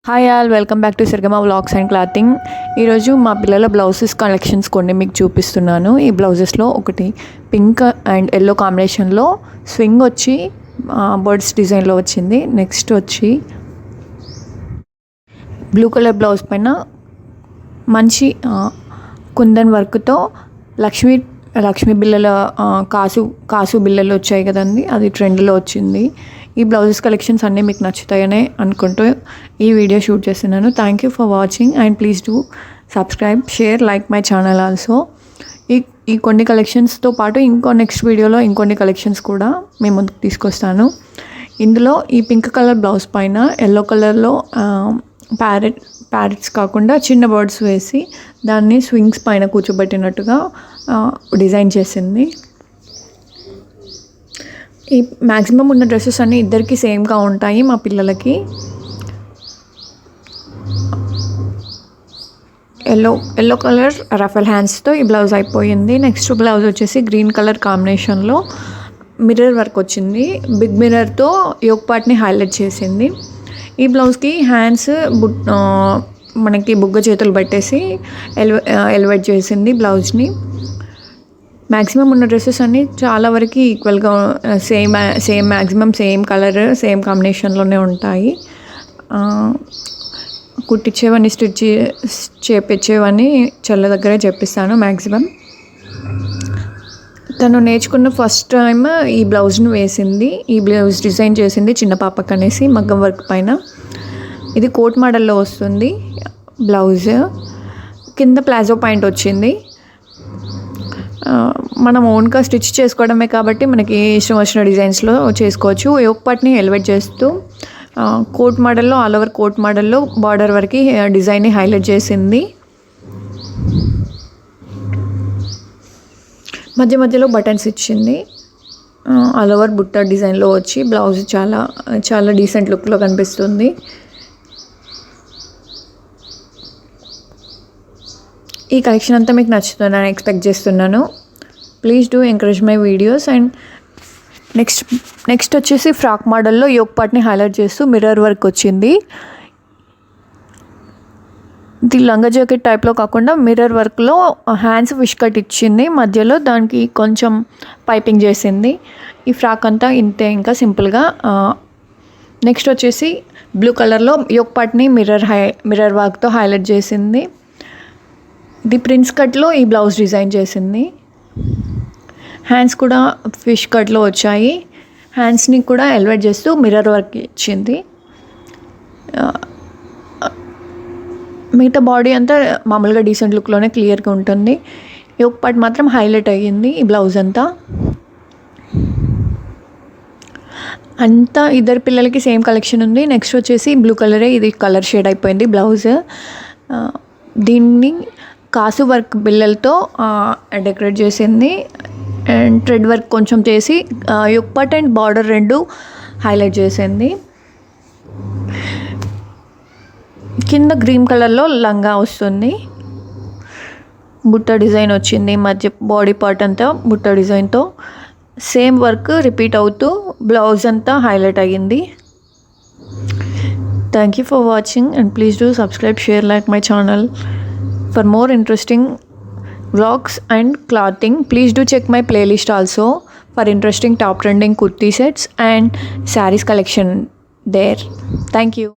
Hi all, welcome back to Sirgama vlogs and clothing. ఈరోజు మా పిల్లల బ్లౌజెస్ కలెక్షన్స్ కొన్ని మీకు చూపిస్తున్నాను. ఈ బ్లౌజెస్లో ఒకటి పింక్ అండ్ ఎల్లో కాంబినేషన్లో స్వింగ్ వచ్చి బర్డ్స్ డిజైన్లో వచ్చింది. నెక్స్ట్ వచ్చి బ్లూ కలర్ బ్లౌజ్ పైన మంచి కుందన్ వర్క్తో లక్ష్మీ బిళ్ళల కాసు బిళ్ళలు వచ్చాయి కదండి, అది ట్రెండ్లో వచ్చింది. ఈ బ్లౌజెస్ కలెక్షన్స్ అన్నీ మీకు నచ్చుతాయనే అనుకుంటూ ఈ వీడియో షూట్ చేస్తున్నాను. Thank you for watching and please do subscribe, share, like my channel also. ఈ కొన్ని కలెక్షన్స్తో పాటు నెక్స్ట్ వీడియోలో ఇంకొన్ని కలెక్షన్స్ కూడా మేము ముందుకు తీసుకొస్తాను. ఇందులో ఈ పింక్ కలర్ బ్లౌజ్ పైన ఎల్లో కలర్లో ప్యారెట్స్ కాకుండా చిన్న బర్డ్స్ వేసి దాన్ని స్వింగ్స్ పైన కూర్చోబెట్టినట్టుగా డిజైన్ చేసింది. ఈ మ్యాక్సిమం ఉన్న డ్రెస్సెస్ అన్నీ ఇద్దరికి సేమ్గా ఉంటాయి. మా పిల్లలకి ఎల్లో కలర్ రఫల్ హ్యాండ్స్తో ఈ బ్లౌజ్ అయిపోయింది. నెక్స్ట్ బ్లౌజ్ వచ్చేసి గ్రీన్ కలర్ కాంబినేషన్లో మిర్రర్ వర్క్ వచ్చింది. బిగ్ మిర్రర్తో యోక్ పార్ట్ని హైలైట్ చేసింది. ఈ బ్లౌజ్కి హ్యాండ్స్ మనకి బుగ్గ చేతులు పెట్టేసి ఎలివేట్ చేసింది బ్లౌజ్ని. మ్యాక్సిమం ఉన్న డ్రెస్సెస్ అన్నీ చాలా వరకు ఈక్వల్గా same maximum same colour same కాంబినేషన్లోనే ఉంటాయి. కుట్టించేవన్నీ స్టిచ్ చేపించేవన్నీ చెల్ల దగ్గరే చెప్పిస్తాను మ్యాక్సిమం. తను నేర్చుకున్న ఫస్ట్ టైం ఈ బ్లౌజ్ను వేసింది. ఈ బ్లౌజ్ డిజైన్ చేసింది చిన్న పాపకు అనేసి మగ్గం వర్క్ పైన. ఇది కోట్ మోడల్లో వస్తుంది బ్లౌజ్. కింద ప్లాజో పాయింట్ వచ్చింది. మనం ఓన్గా స్టిచ్ చేసుకోవడమే కాబట్టి మనకి ఇష్టం వచ్చిన డిజైన్స్లో చేసుకోవచ్చు. యోక్ పార్ట్ని ఎలివేట్ చేస్తూ కోట్ మోడల్లో, ఆల్ ఓవర్ కోట్ మోడల్లో బార్డర్ వరకు డిజైన్ని హైలైట్ చేసింది. మధ్య మధ్యలో బటన్స్ ఇచ్చింది. ఆల్ ఓవర్ బుట్ట డిజైన్లో వచ్చి బ్లౌజ్ చాలా చాలా డీసెంట్ లుక్లో కనిపిస్తుంది. ఈ కలెక్షన్ అంతా మీకు నచ్చుతుందని ఎక్స్పెక్ట్ చేస్తున్నాను. Please do encourage my videos. And next వచ్చేసి ఫ్రాక్ మోడల్లో యోక్ పార్ట్ని హైలైట్ చేస్తూ మిర్రర్ వర్క్ వచ్చింది. ఇది లంగా జాకెట్ టైప్లో కాకుండా మిర్రర్ వర్క్లో హ్యాండ్స్ ఫిష్ కట్ ఇచ్చింది. మధ్యలో దానికి కొంచెం పైపింగ్ చేసింది. ఈ ఫ్రాక్ అంతా ఇంతే, ఇంకా సింపుల్గా. నెక్స్ట్ వచ్చేసి బ్లూ కలర్లో యోక్ పార్ట్ని మిర్రర్ వర్క్తో హైలైట్ చేసింది. ఇది ప్రిన్స్ కట్లో ఈ బ్లౌజ్ డిజైన్ చేసింది. హ్యాండ్స్ కూడా ఫిష్ కట్లో వచ్చాయి. హ్యాండ్స్ని కూడా ఎలివేట్ చేస్తూ మిర్రర్ వర్క్ ఇచ్చింది. మిగతా బాడీ అంతా మామూలుగా డీసెంట్ లుక్లోనే క్లియర్గా ఉంటుంది. యోక్ పార్ట్ మాత్రం హైలైట్ అయ్యింది ఈ బ్లౌజ్ అంతా. ఇద్దరు పిల్లలకి సేమ్ కలెక్షన్ ఉంది. నెక్స్ట్ వచ్చేసి బ్లూ కలరే, ఇది కలర్ షేడ్ అయిపోయింది బ్లౌజ్. దీన్ని కాసు వర్క్ బిళ్ళలతో డెకరేట్ చేసింది. అండ్ థ్రెడ్ వర్క్ కొంచెం చేసి యోక్ పార్ట్ అండ్ బార్డర్ రెండు హైలైట్ చేసింది. కింద గ్రీన్ కలర్లో లంగా వస్తుంది. బుట్ట డిజైన్ వచ్చింది. మధ్య బాడీ పార్ట్ అంతా బుట్ట డిజైన్తో సేమ్ వర్క్ రిపీట్ అవుతూ బ్లౌజ్ అంతా హైలైట్ అయ్యింది. Thank you for watching and please do subscribe, share, like my channel for more interesting vlogs and clothing. Please do check my playlist also for interesting top trending kurti sets and sarees collection there. Thank you.